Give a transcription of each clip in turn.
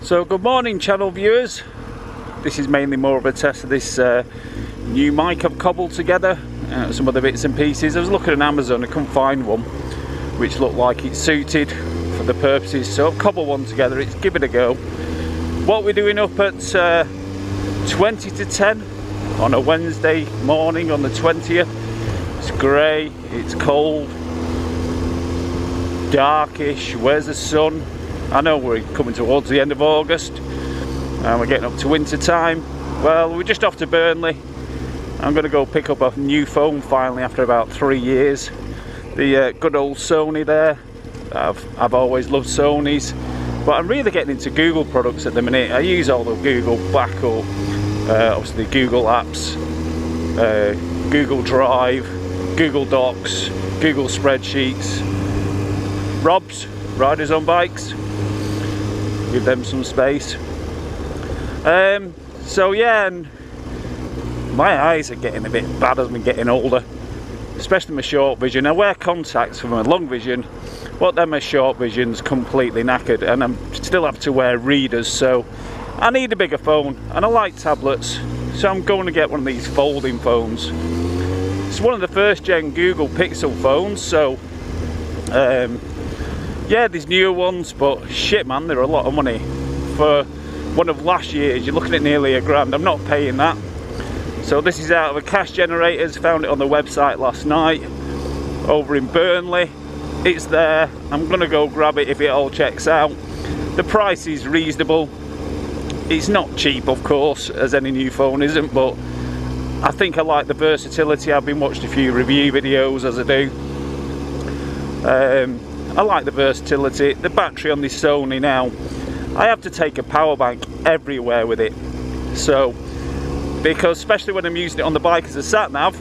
So good morning channel viewers. This is mainly more of a test of this new mic I've cobbled together, some of the bits and pieces. I was looking on Amazon, I couldn't find one which looked like it's suited for the purposes, so I've cobbled one together. It's give it a go. What we're doing up at 20 to 10 on a Wednesday morning on the 20th. It's grey, it's cold, darkish, where's the sun? I know we're coming towards the end of August and we're getting up to winter time. Well, we're just off to Burnley. I'm going to go pick up a new phone finally after about 3 years. The good old Sony there. I've always loved Sonys, but I'm really getting into Google products at the minute. I use all the Google backup, obviously Google Apps, Google Drive, Google Docs, Google Spreadsheets. Rob's, riders on bikes, give them some space. So yeah, and my eyes are getting a bit bad as I'm getting older, especially my short vision. I wear contacts for my long vision, but then my short vision's completely knackered, and I'm still have to wear readers, so I need a bigger phone, and I like tablets, so I'm going to get one of these folding phones. It's one of the first gen Google Pixel phones, so yeah, there's newer ones, but shit man, they're a lot of money. For one of last year's, you're looking at nearly £1,000. I'm not paying that. So this is out of a cash generators, found it on the website last night, over in Burnley. It's there, I'm gonna go grab it if it all checks out. The price is reasonable. It's not cheap, of course, as any new phone isn't, but I think I like the versatility. I've been watching a few review videos as I do. I like the versatility. The battery on this Sony now, I have to take a power bank everywhere with it. So, because especially when I'm using it on the bike as a sat nav,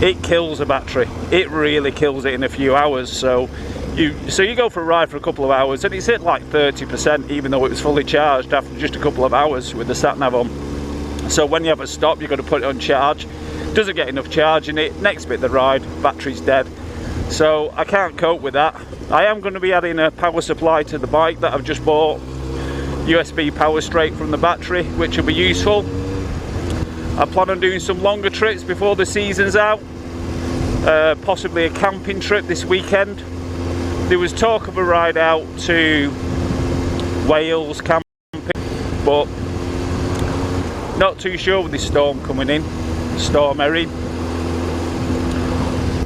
it kills the battery. It really kills it in a few hours. So you go for a ride for a couple of hours and it's at like 30%, even though it was fully charged after just a couple of hours with the sat nav on. So when you have a stop, you've got to put it on charge. Doesn't get enough charge in it. Next bit of the ride, battery's dead. So I can't cope with that. I am going to be adding a power supply to the bike that I've just bought. USB power straight from the battery, which will be useful. I plan on doing some longer trips before the season's out. Possibly a camping trip this weekend. There was talk of a ride out to Wales camping, but not too sure with this storm coming in, Storm Erin.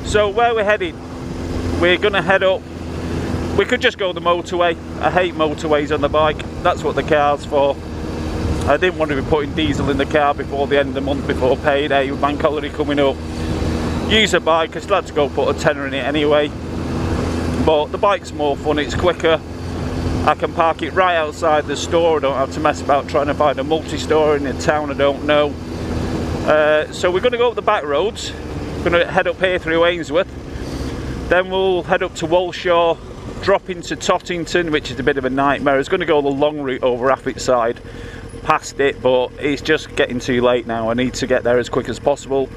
So where we're heading, we're going to head up. We could just go the motorway. I hate motorways on the bike. That's what the car's for. I didn't want to be putting diesel in the car before the end of the month, before payday, with bank holiday coming up. Use a bike. I still had to go put a tenner in it anyway. But the bike's more fun, it's quicker. I can park it right outside the store. I don't have to mess about trying to find a multi-store in a town I don't know. So we're going to go up the back roads. We're going to head up here through Ainsworth. Then we'll head up to Walshaw, drop into Tottington, which is a bit of a nightmare. I was going to go the long route over Affetside, past it, but it's just getting too late now. I need to get there as quick as possible.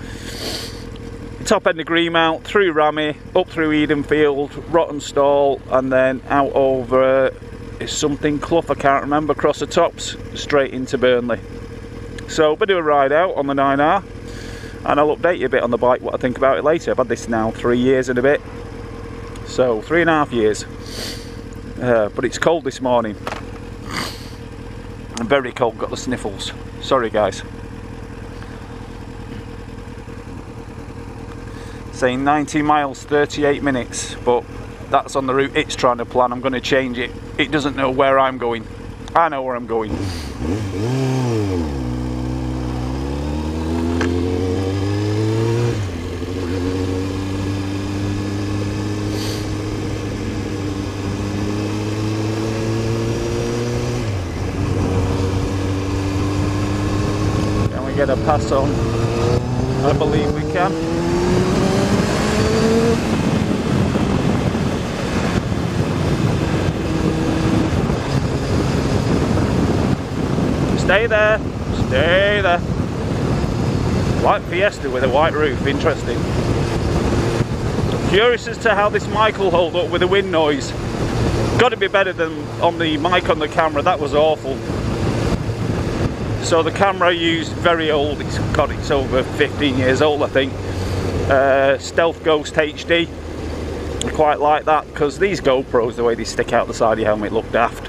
Top end of Greenmount, through Rammy, up through Edenfield, Rottenstall, and then out over something Clough, I can't remember, across the tops, straight into Burnley. So a bit of a ride out on the 9R, and I'll update you a bit on the bike, what I think about it later. I've had this now 3 years and a bit, so 3.5 years. But it's cold this morning. I'm very cold, got the sniffles. Sorry guys. Saying 90 miles, 38 minutes, but that's on the route it's trying to plan. I'm going to change it. It doesn't know where I'm going. I know where I'm going. Can we get a pass on? I believe we can. Stay there, stay there. White Fiesta with a white roof, interesting. Curious as to how this mic will hold up with the wind noise. got to be better than on the mic on the camera. That was awful. So the camera I used, very old, it's over 15 years old I think. Stealth Ghost HD. I quite like that because these GoPros, the way they stick out the side of your helmet, look daft.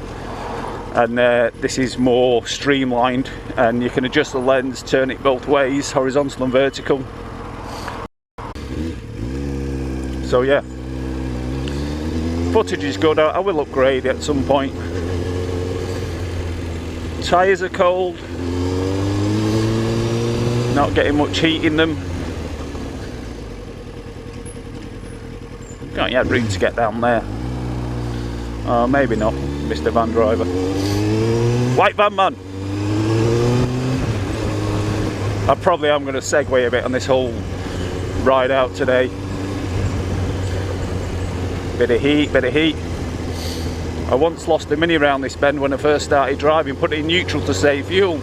And this is more streamlined, and you can adjust the lens, turn it both ways, horizontal and vertical. So yeah, footage is good. I will upgrade it at some point. Tyres are cold, not getting much heat in them. Can't yet room to get down there. Maybe not, Mr. Van Driver. White van man! I probably am going to segue a bit on this whole ride out today. Bit of heat, bit of heat. I once lost a Mini round this bend when I first started driving, put it in neutral to save fuel.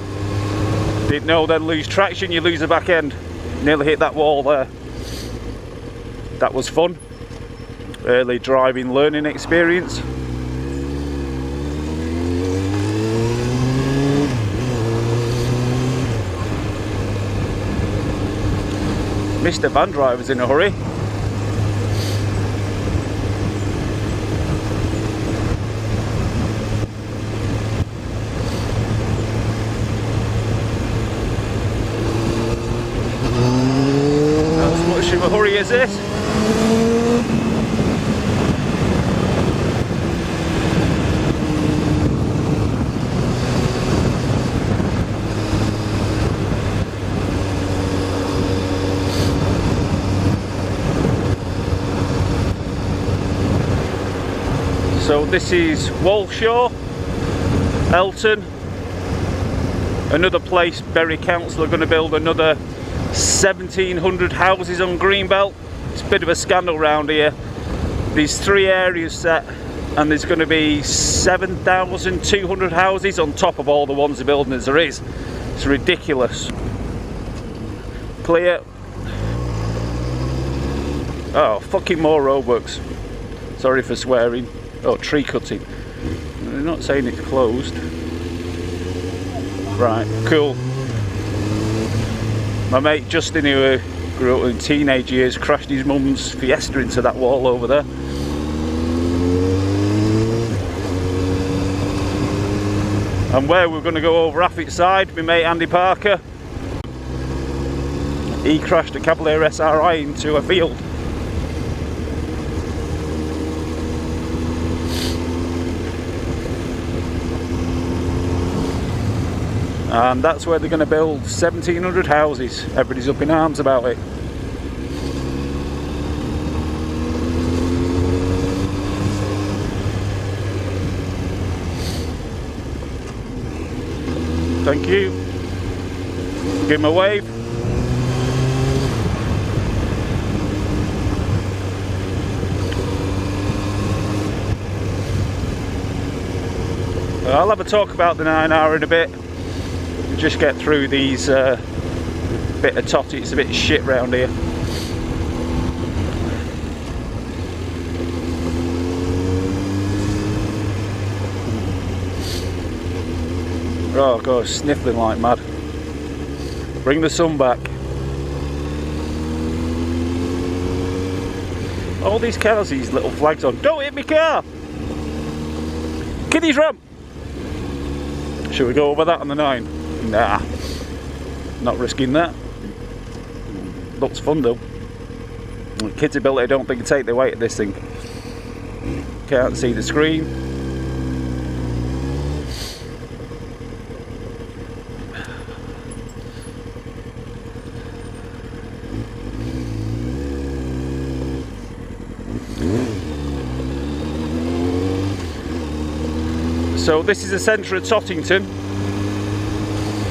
Didn't know then lose traction, you lose the back end. Nearly hit that wall there. That was fun. Early driving learning experience. Mr. Van Driver's in a hurry. Not as much of a hurry as this. So this is Walshaw, Elton, another place. Bury Council are going to build another 1,700 houses on Greenbelt. It's a bit of a scandal round here. These 3 areas set, and there's going to be 7,200 houses on top of all the ones they're building as there is. It's ridiculous. Clear. Oh, fucking more roadworks. Sorry for swearing. Oh, tree cutting. They're not saying it's closed. Right, cool. My mate Justin, who grew up in teenage years, crashed his mum's Fiesta into that wall over there. And where we're going to go over Affit side, my mate Andy Parker, he crashed a Cavalier SRI into a field. And that's where they're going to build 1,700 houses. Everybody's up in arms about it. Thank you. Give him a wave. I'll have a talk about the 9R in a bit. Just get through these bit of totty. It's a bit shit round here. Oh god, sniffling like mad. Bring the sun back. All these cars, these little flags on. Don't hit my car! Kiddies ramp! Should we go over that on the 9? Nah, not risking that. Looks fun though. Kids' ability, I don't think, can take the weight of this thing. Can't see the screen. So this is the centre of Tottington.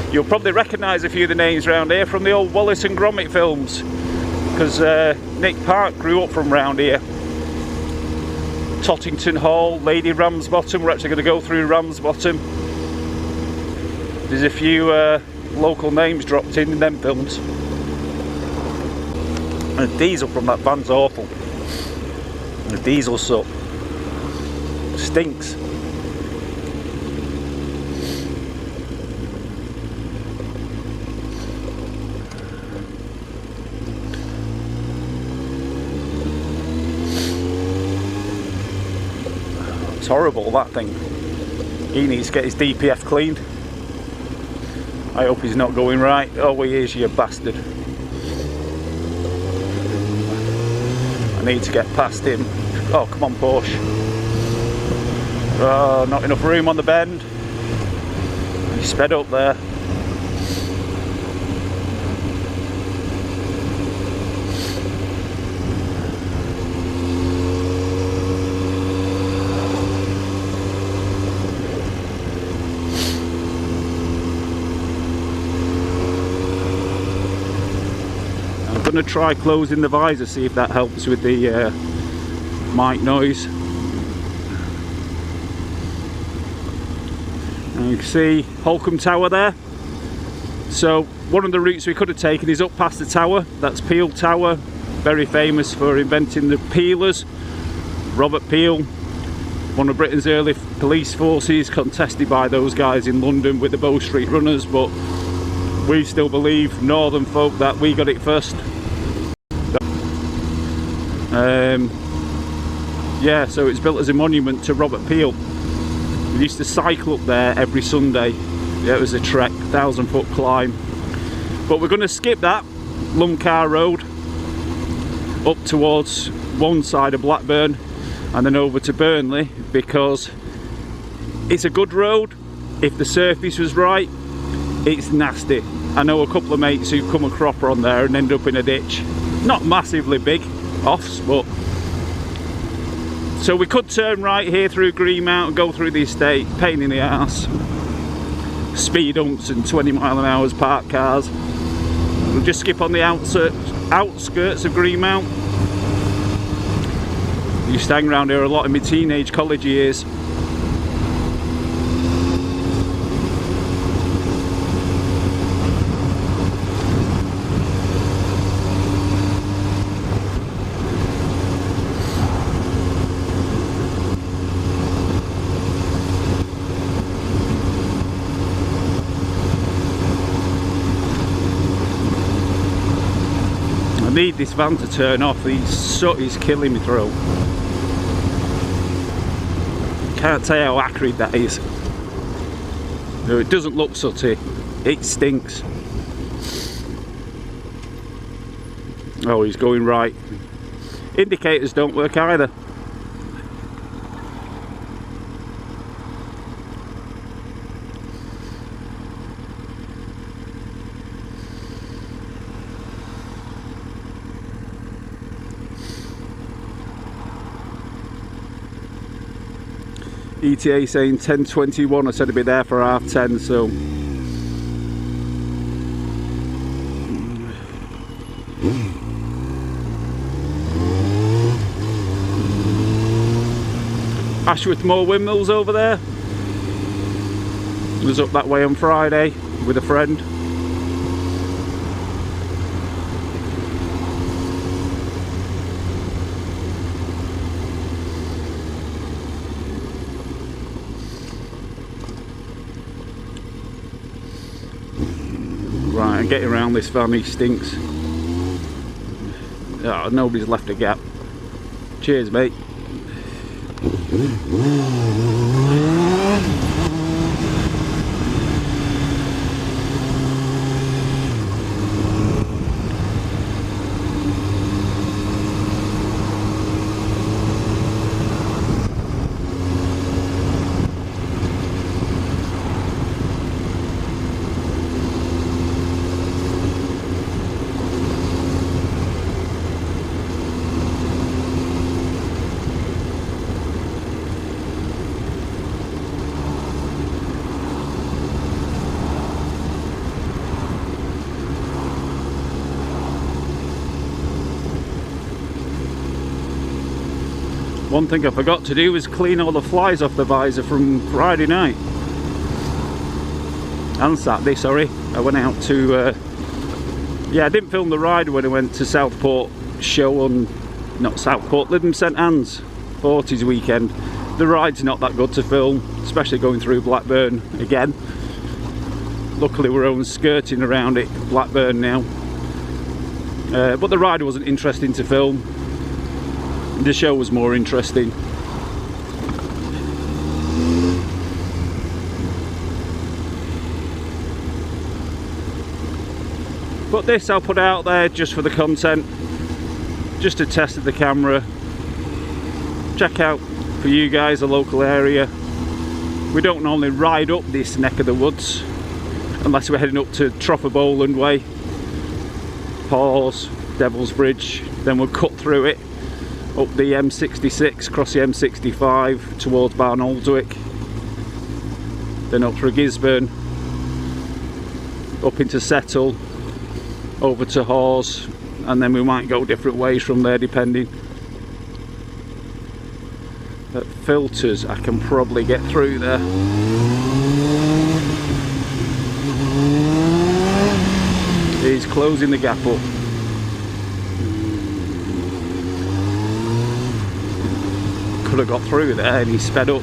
You'll probably recognise a few of the names around here from the old Wallace and Gromit films, because Nick Park grew up from round here. Tottington Hall, Lady Ramsbottom. We're actually going to go through Ramsbottom. There's a few local names dropped in them films. And the diesel from that van's awful. The diesel suck. Stinks. It's horrible, that thing. He needs to get his DPF cleaned. I hope he's not going right. Oh, he is, you bastard. I need to get past him. Oh, come on, Porsche. Oh, not enough room on the bend. He sped up there. I'm going to try closing the visor, see if that helps with the mic noise. And you can see Holcombe Tower there. So one of the routes we could have taken is up past the tower. That's Peel Tower, very famous for inventing the peelers. Robert Peel, one of Britain's early police forces, contested by those guys in London with the Bow Street Runners, but we still believe, northern folk, that we got it first. Yeah, so it's built as a monument to Robert Peel. We used to cycle up there every Sunday. Yeah, it was a trek, 1,000-foot climb. But we're going to skip that Lumcar Road up towards one side of Blackburn and then over to Burnley, because it's a good road if the surface was right. It's nasty. I know a couple of mates who've come a cropper on there and end up in a ditch. Not massively big offs, but so we could turn right here through Greenmount and go through the estate. Pain in the arse. Speed humps and 20-mile-an-hour parked cars. We'll just skip on the outskirts of Greenmount. I used to hang around here a lot in my teenage college years. I need this van to turn off. The soot is killing me throat. Can't tell you how acrid that is. No, it doesn't look sooty. It stinks. Oh, he's going right. Indicators don't work either. ETA saying 10:21. I said I'd be there for 10:30, so Ashworth Moor Windmills over there. I was up that way on Friday with a friend. Right, I'm getting around this van, he stinks. Oh, nobody's left a gap. Cheers, mate. One thing I forgot to do was clean all the flies off the visor from Friday night. And Saturday, sorry. I went out to... yeah, I didn't film the ride when I went to Southport show on... Not Southport, Lytham St Anne's 40s weekend. the ride's not that good to film, especially going through Blackburn again. Luckily we're only skirting around it, Blackburn now. But the ride wasn't interesting to film. The show was more interesting. But this I'll put out there just for the content, just to test the camera, check out for you guys the local area. We don't normally ride up this neck of the woods unless we're heading up to Troffer Bowland Way, Hawes, Devil's Bridge, then we'll cut through it up the M66, cross the M65 towards Barn Aldwick, then up through Gisburn, up into Settle, over to Hawes, and then we might go different ways from there depending. At Filters I can probably get through there. He's closing the gap up. Could have got through there and he sped up.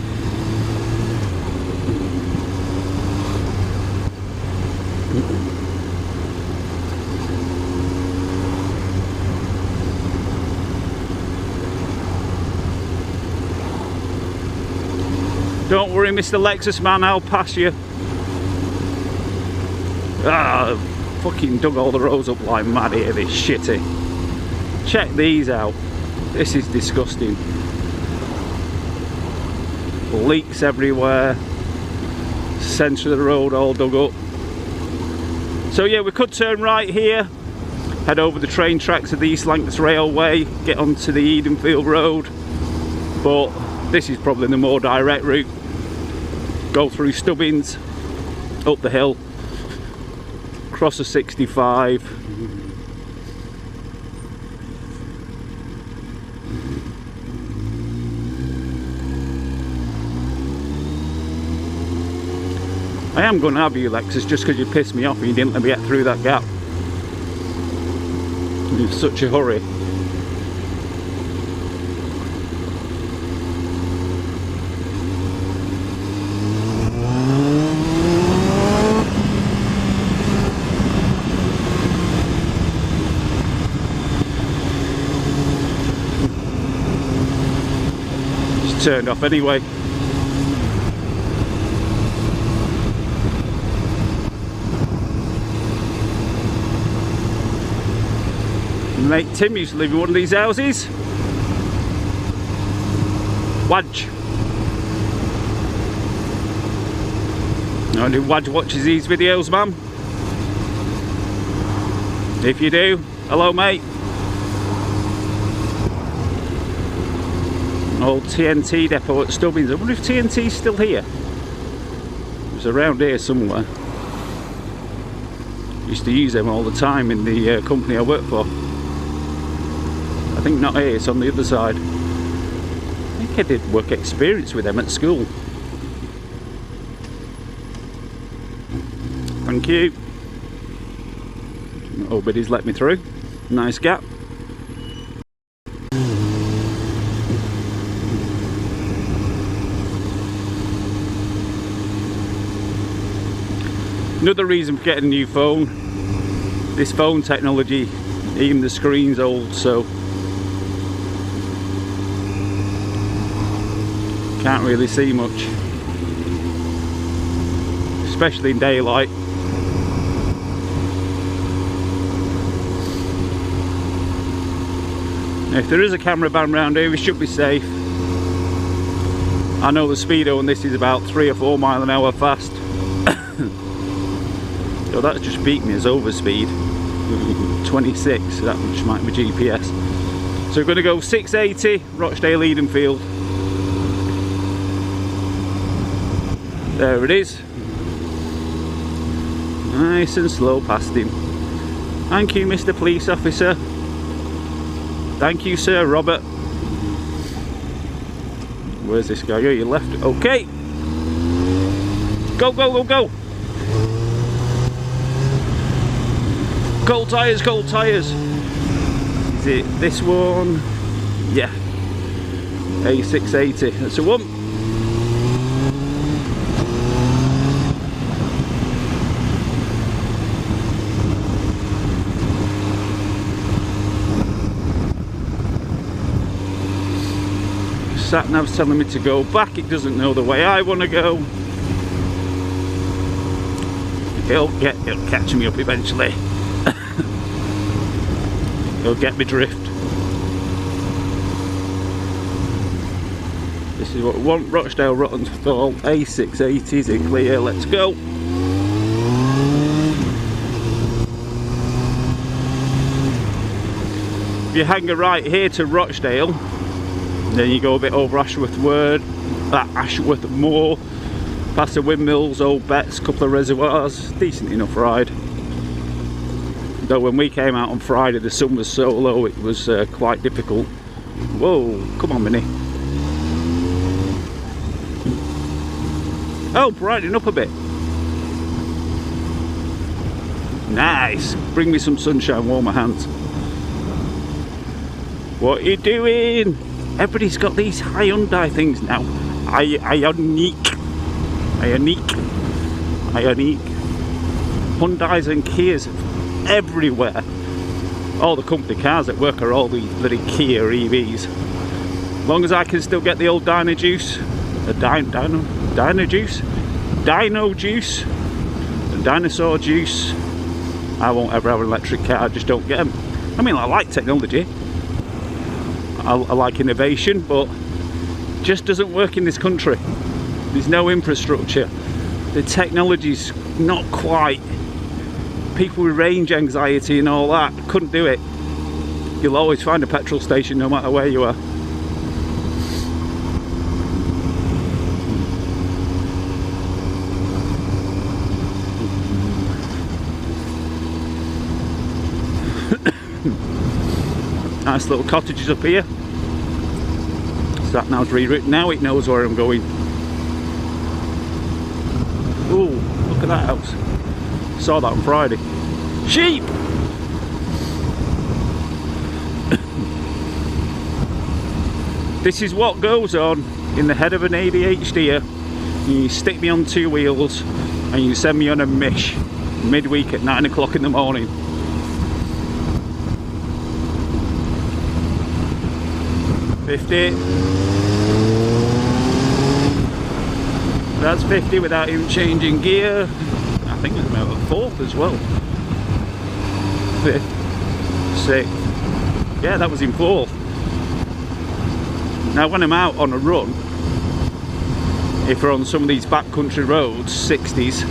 Don't worry, Mr. Lexus man, I'll pass you. Ah, fucking dug all the roads up like mad here, this shitty. Check these out. This is disgusting. Leaks everywhere. Centre of the road all dug up. So yeah, we could turn right here, head over the train tracks of the East Lancs Railway, get onto the Edenfield Road, but this is probably the more direct route. Go through Stubbins, up the hill, cross the 65. I am going to have you, Lexus, just because you pissed me off and you didn't let me get through that gap. You're in such a hurry. Just turned off anyway. Mate Tim used to live in one of these houses. Wadge. Only Wadge watches these videos, man. If you do, hello mate. Old TNT depot at Stubbins. I wonder if TNT's still here. It was around here somewhere. Used to use them all the time in the company I worked for. I think not here, it's on the other side. I think I did work experience with them at school. Thank you. Nobody's let me through. Nice gap. Another reason for getting a new phone. This phone technology, even the screen's old, so can't really see much, especially in daylight. If there is a camera van around here, we should be safe. I know the speedo on this is about 3 or 4 miles an hour fast. So that's just beat me as overspeed. 26, so that which might be GPS. So we're going to go 680 Rochdale Edenfield. There it is. Nice and slow past him. Thank you, Mr. Police Officer. Thank you, Sir Robert. Where's this guy? Oh, you left. Okay. Go, go, go, go. Cold tyres, cold tyres. Is it this one? Yeah. A680. That's the one. Sat nav's telling me to go back. It doesn't know the way I want to go. It'll catch me up eventually. It'll get me drift. This is what we want. Rochdale Rottenthal A680. Is it clear? Let's go. If you hang a right here to Rochdale, then you go a bit over Ashworth Moor, past the windmills, old Betts, couple of reservoirs. Decent enough ride. Though when we came out on Friday the sun was so low it was quite difficult. Whoa, come on Minnie. Oh, brightening up a bit. Nice. Bring me some sunshine, warm my hands. What are you doing? Everybody's got these Hyundai things now. Ioniq. Hyundais and Kias everywhere. All the company cars at work are all these bloody Kia EVs. As long as I can still get the old Dino Juice, Dino Juice, and Dinosaur Juice, I won't ever have an electric car. I just don't get them. I mean, I like technology, I like innovation, but it just doesn't work in this country. There's no infrastructure. The technology's not quite. People with range anxiety and all that couldn't do it. You'll always find a petrol station no matter where you are. Nice little cottages up here. Sat nav's rewritten now, it knows where I'm going. Ooh, look at that house. Saw that on Friday. Sheep! This is what goes on in the head of an ADHiDiot. You stick me on 2 wheels and you send me on a mish midweek at 9 o'clock in the morning. That's 50 without even changing gear. I think it's about a 4th as well. 5th, 6th. Yeah, that was in 4th. Now when I'm out on a run, if we're on some of these backcountry roads, 60s,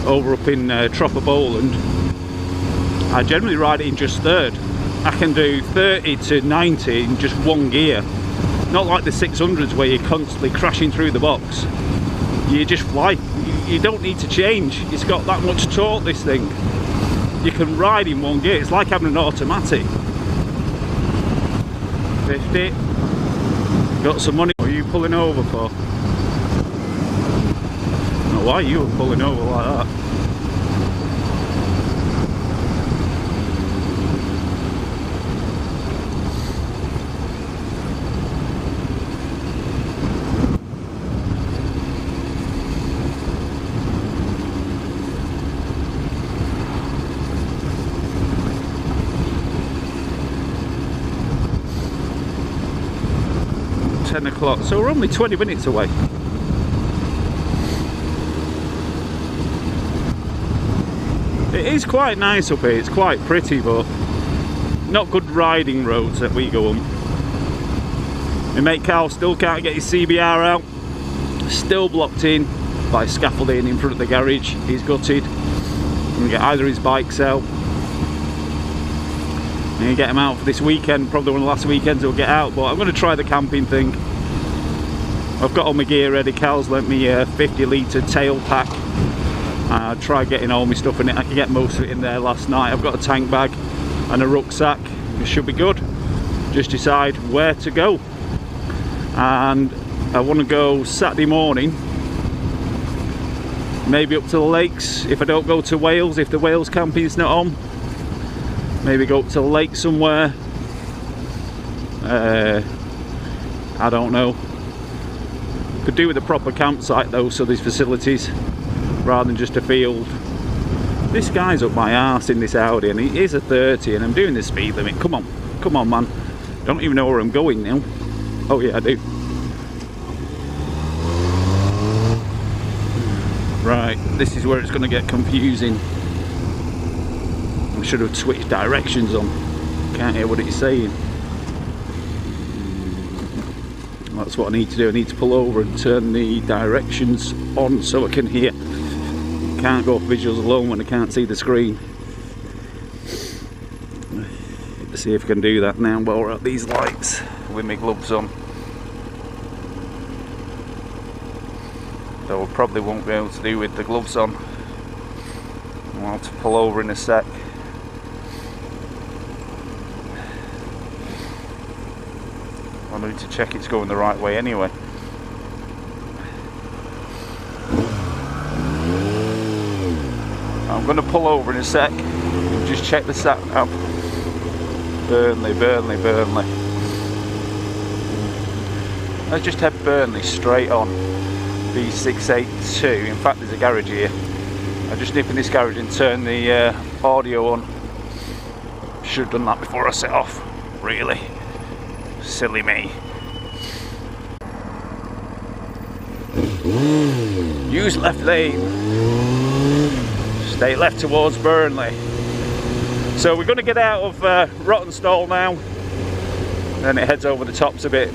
over up in Tropper Bowland, I generally ride it in just 3rd. I can do 30 to 90 in just 1 gear. Not like the 600s where you're constantly crashing through the box. You just fly. You don't need to change. It's got that much torque, this thing. You can ride in 1 gear. It's like having an automatic. 50. Got some money. What are you pulling over for? Now, why are you pulling over like that? O'clock, so we're only 20 minutes away. It is quite nice up here, it's quite pretty, but not good riding roads that we go on. My mate Carl still can't get his CBR out, still blocked in by scaffolding in front of the garage. He's gutted. I'm gonna get either his bikes out. I'm gonna get him out for this weekend, probably one of the last weekends he'll get out, but I'm gonna try the camping thing. I've got all my gear ready. Cal's lent me a 50 litre tail pack. I tried getting all my stuff in it. I could get most of it in there last night. I've got a tank bag and a rucksack. It should be good. Just decide where to go. And I want to go Saturday morning. Maybe up to the lakes. If I don't go to Wales, if the Wales camping's not on. Maybe go up to the lake somewhere. I don't know. Could do with a proper campsite though, so there's facilities rather than just a field. This guy's up my arse in this Audi and he is a 30 and I'm doing the speed limit. Come on man. Don't even know where I'm going now. Oh yeah, I do. Right, this is where it's going to get confusing. I should have switched directions on. Can't hear what it's saying. That's what I need to do. I need to pull over and turn the directions on so I can hear. Can't go off visuals alone when I can't see the screen. Let's see if I can do that now while we're at these lights with my gloves on. Though I probably won't be able to do with the gloves on. I'll have to pull over in a sec. I need to check it's going the right way anyway. I'm going to pull over in a sec and just check the sat nav. Burnley, Burnley, Burnley. Let's just head Burnley straight on. B682. In fact, there's a garage here. I just nip in this garage and turn the audio on. Should have done that before I set off. Really. Silly me. Use left lane. Stay left towards Burnley. So we're going to get out of Rottenstall now. Then it heads over the tops a bit.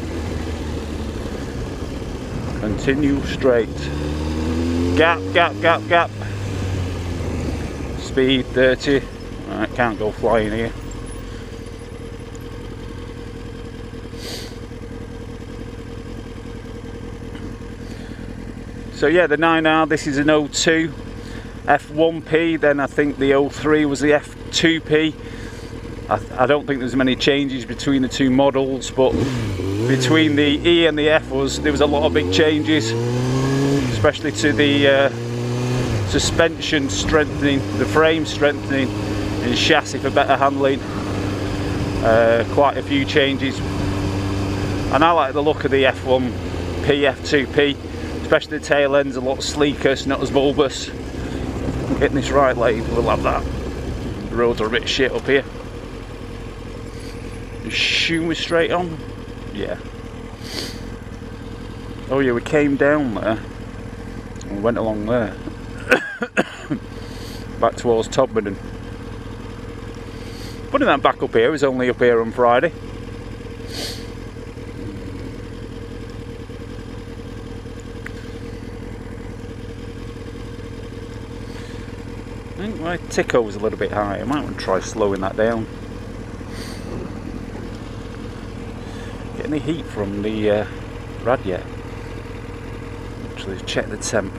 Continue straight. Gap, gap, gap, gap. Speed 30. Right, can't go flying here. So yeah, the 9R, this is an 02 F1P, then I think the 03 was the F2P. I don't think there's many changes between the two models, but between the E and the F there was a lot of big changes, especially to the suspension strengthening, the frame strengthening, and chassis for better handling. Quite a few changes, and I like the look of the F1P, F2P. Especially the tail end's a lot sleeker, it's not as bulbous. Getting this right lane, we'll have that. The roads are a bit shit up here. Assume we're straight on? Yeah. Oh yeah, we came down there and went along there. Back towards Todmorden. Putting that back up here, was only up here on Friday. I think my ticker was a little bit high. I might want to try slowing that down. Get any heat from the rad yet? Actually, check the temp.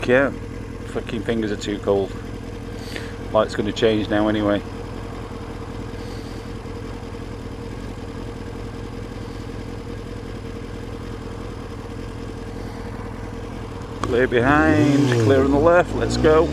Yeah, fucking fingers are too cold. Light's going to change now anyway. Clear behind, clear on the left, let's go.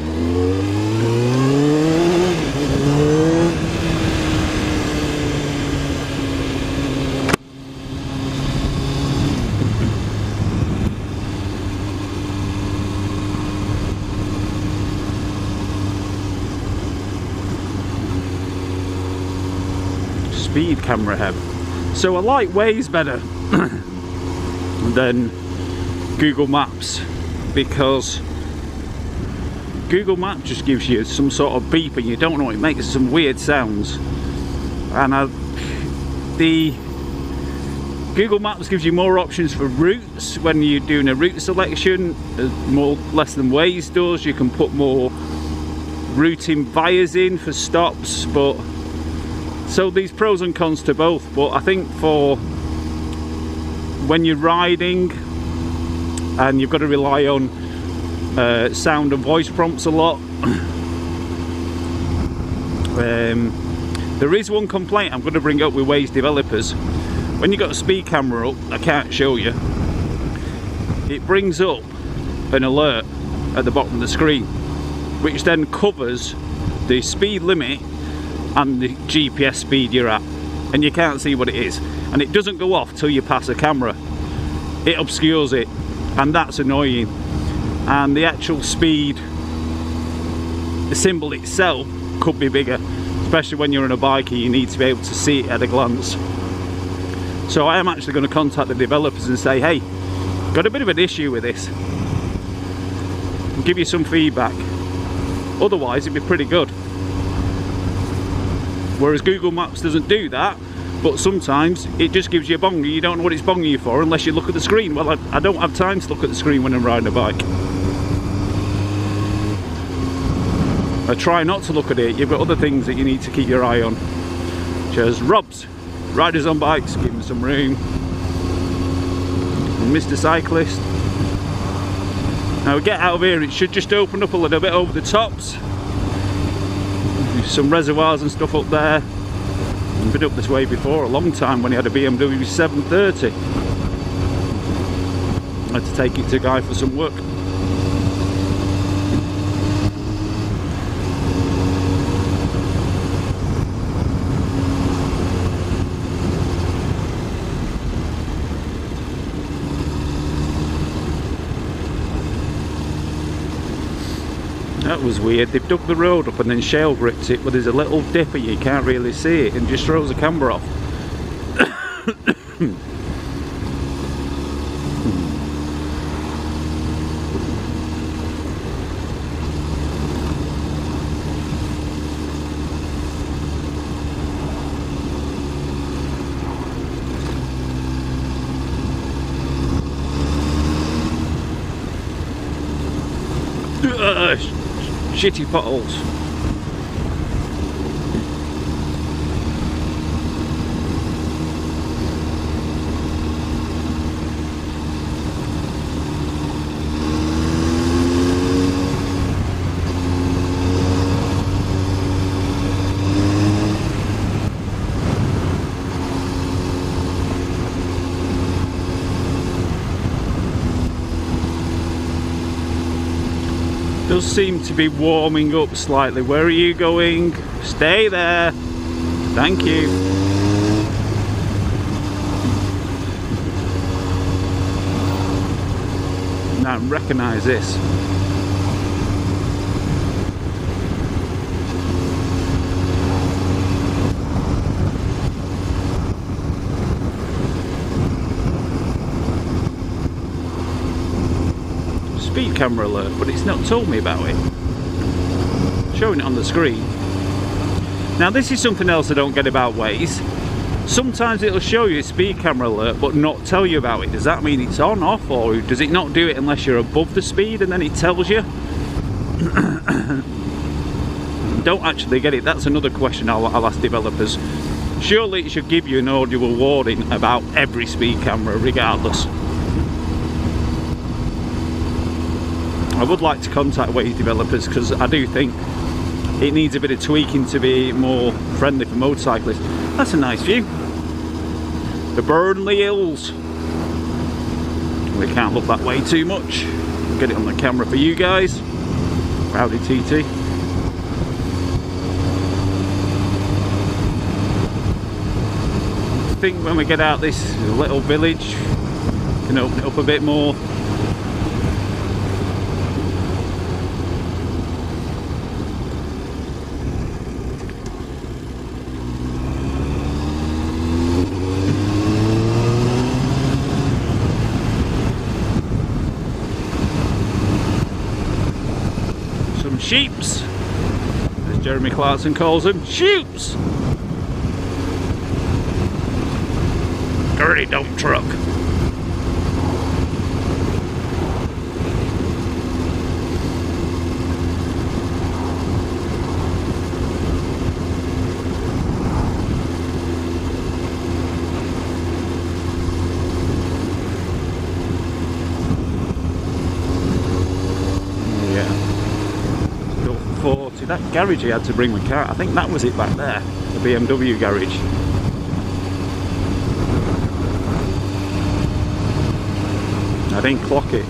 Speed camera head. So I like Waze better than Google Maps, because Google Maps just gives you some sort of beep and you don't know, it makes some weird sounds. And the Google Maps gives you more options for routes when you're doing a route selection, less than Waze does. You can put more routing vias in for stops, but so there's pros and cons to both. But I think for when you're riding and you've got to rely on sound and voice prompts a lot. There is one complaint I'm going to bring up with Waze developers. When you've got a speed camera up, I can't show you, it brings up an alert at the bottom of the screen, which then covers the speed limit and the GPS speed you're at, and you can't see what it is, and it doesn't go off till you pass a camera. It obscures it, and that's annoying. And the actual speed, the symbol itself could be bigger. especially when you're on a biker, you need to be able to see it at a glance. So I am actually going to contact the developers and say, hey, got a bit of an issue with this, and give you some feedback. Otherwise it'd be pretty good. Whereas Google Maps doesn't do that, but sometimes it just gives you a bonger. You don't know what it's bonging you for unless you look at the screen. Well, I don't have time to look at the screen when I'm riding a bike. I try not to look at it. You've got other things that you need to keep your eye on, such as Rob's, riders on bikes, give them some room, and Mr. Cyclist. Now we get out of here, it should just open up a little bit over the tops. There's some reservoirs and stuff up there. I've been up this way before a long time when he had a BMW 730. I had to take it to a guy for some work. That was weird. They've dug the road up and then shale bricked it, but there's a little dip and you can't really see it and just throws the camera off. Shitty potholes. Does seem to be warming up slightly. Where are you going? Stay there. Thank you. Now recognise this. Speed camera alert, but it's not told me about it. Showing it on the screen. Now this is something else I don't get about Waze. Sometimes it'll show you a speed camera alert but not tell you about it. Does that mean it's on, off, or does it not do it unless you're above the speed and then it tells you? Don't actually get it. That's another question I'll ask developers. Surely it should give you an audible warning about every speed camera regardless. I would like to contact Waze developers because I do think it needs a bit of tweaking to be more friendly for motorcyclists. That's a nice view. The Burnley Hills. We can't look that way too much. Get it on the camera for you guys. Rowdy TT. I think when we get out this little village, we can open it up a bit more. Sheeps, as Jeremy Clarkson calls them, sheeps. Dirty dump truck. That garage he had to bring my car, I think that was it back there, the BMW garage. I didn't clock it.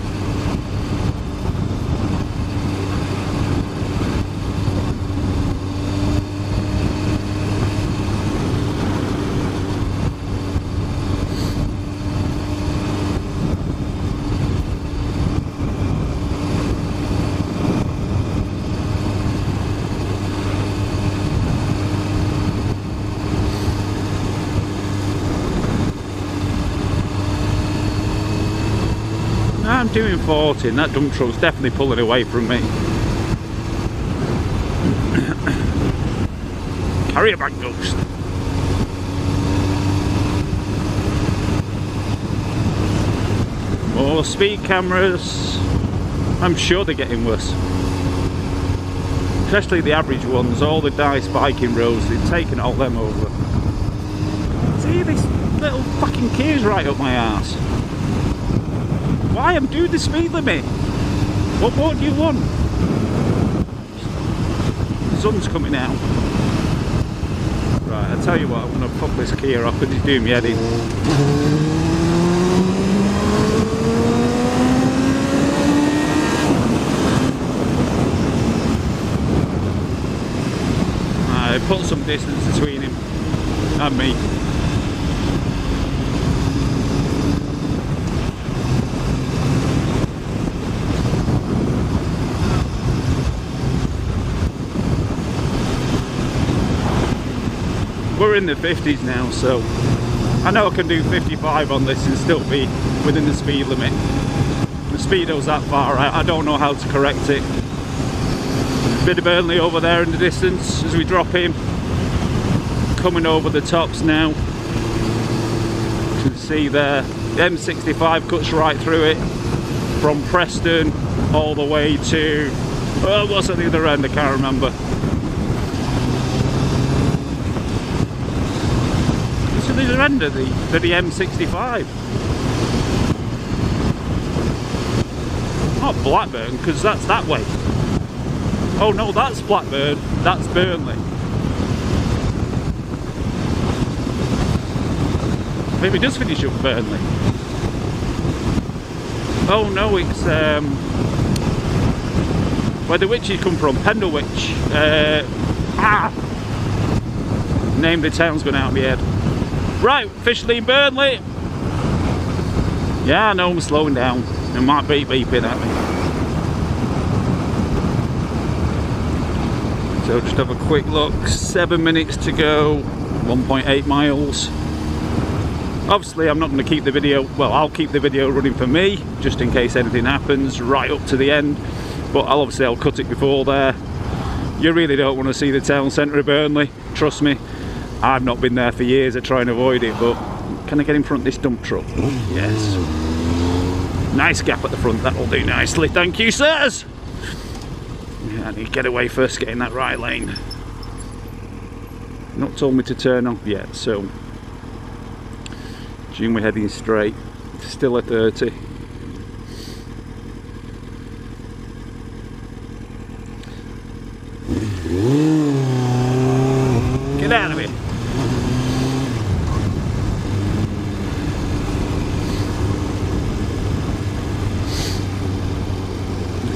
I'm doing 40 and that dump truck's definitely pulling away from me. Carry a back, Ghost. More speed cameras. I'm sure they're getting worse. Especially the average ones, all the nice biking roads, they've taken all them over. See, this little fucking key's right up my arse. Why? I'm doing the speed limit. What more do you want? The sun's coming out. Right, I'll tell you what, I'm going to pop this gear off because it's doing me head in. I put some distance between him and me. We're in the 50s now, so I know I can do 55 on this and still be within the speed limit. The speedo's that far out, I don't know how to correct it. Bit of Burnley over there in the distance as we drop in. Coming over the tops now. You can see there, the M65 cuts right through it. From Preston all the way to, oh, what's at the other end, I can't remember. The other end of the M65. Not Blackburn, because that's that way. Oh no, that's Blackburn, that's Burnley. Maybe it does finish up Burnley. Oh no, it's where the witches come from, Pendlewich. Name of the town's gone out of my head. Right, officially in Burnley. Yeah, I know I'm slowing down. It might be beeping at me. So just have a quick look. 7 minutes to go. 1.8 miles. Obviously, I'm not going to keep the video. Well, I'll keep the video running for me, just in case anything happens right up to the end. But I'll cut it before there. You really don't want to see the town centre of Burnley. Trust me. I've not been there for years. I try and avoid it, but can I get in front of this dump truck? Yes. Nice gap at the front, that'll do nicely. Thank you, sirs! Yeah, I need to get away first, get in that right lane. Not told me to turn off yet, so assume we're heading straight. Still at 30. Get out of here.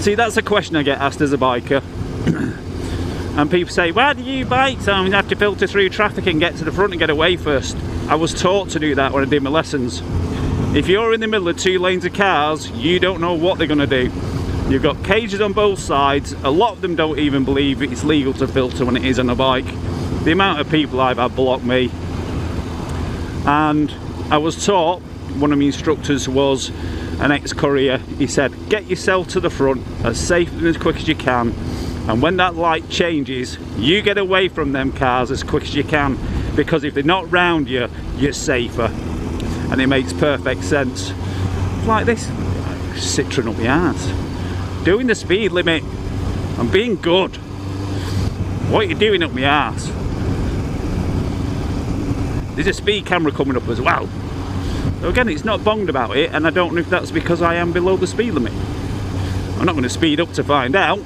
See, that's a question I get asked as a biker. And people say, why do you bike? So I have to filter through traffic and get to the front and get away first. I was taught to do that when I did my lessons. If you're in the middle of 2 lanes of cars, you don't know what they're going to do. You've got cages on both sides. A lot of them don't even believe it's legal to filter when it is on a bike. The amount of people I've had block me. And I was taught, one of my instructors was an ex-courier. He said, get yourself to the front as safe and as quick as you can, and when that light changes, you get away from them cars as quick as you can, because if they're not round you, you're safer. And it makes perfect sense. Like this Citroen up the arse, doing the speed limit and being good. What are you doing up my arse? There's a speed camera coming up as well. So again, it's not bonged about it, and I don't know if that's because I am below the speed limit. I'm not going to speed up to find out.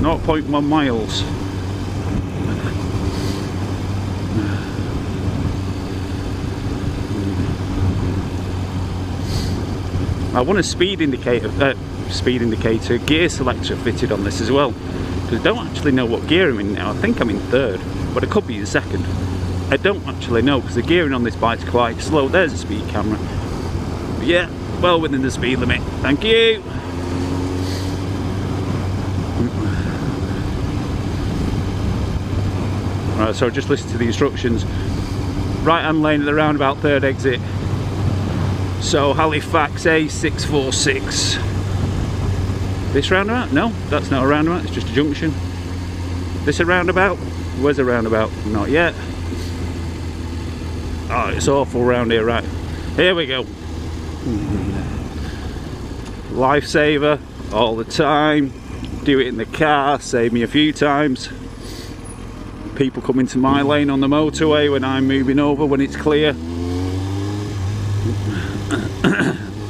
0.1 miles. I want a speed indicator, gear selector fitted on this as well, because I don't actually know what gear I'm in now. I think I'm in 3rd, but I could be in 2nd. I don't actually know, because the gearing on this bike's quite slow. There's a speed camera. But yeah, well within the speed limit. Thank you. Right, so just listen to the instructions. Right hand lane at the roundabout, 3rd exit. So Halifax A646. This roundabout? No, that's not a roundabout, it's just a junction. This a roundabout? Where's a roundabout? Not yet. Oh, it's awful round here, right. Here we go. Lifesaver all the time. Do it in the car, saved me a few times. People come into my lane on the motorway when I'm moving over when it's clear.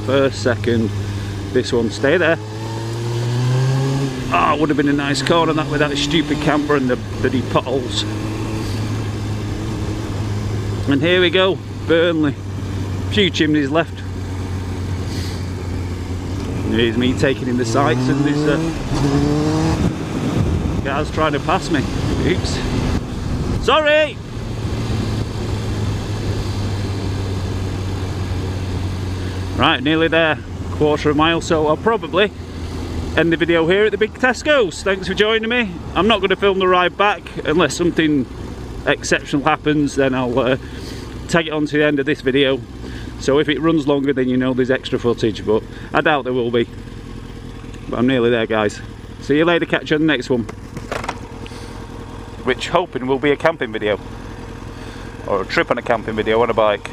First, second, this one, stay there. Oh, it would have been a nice corner that with that stupid camper and the bloody potholes. And here we go, Burnley. Few chimneys left. Here's me taking in the sights, and this guy's trying to pass me. Oops. Sorry! Right, nearly there. Quarter of a mile, so I'll probably end the video here at the big Tesco's. Thanks for joining me. I'm not going to film the ride back unless something exceptional happens, then I'll take it on to the end of this video. So if it runs longer, then you know there's extra footage, but I doubt there will be. But I'm nearly there, guys. See you later, catch you on the next one. Which hoping will be a camping video. Or a trip on a camping video on a bike.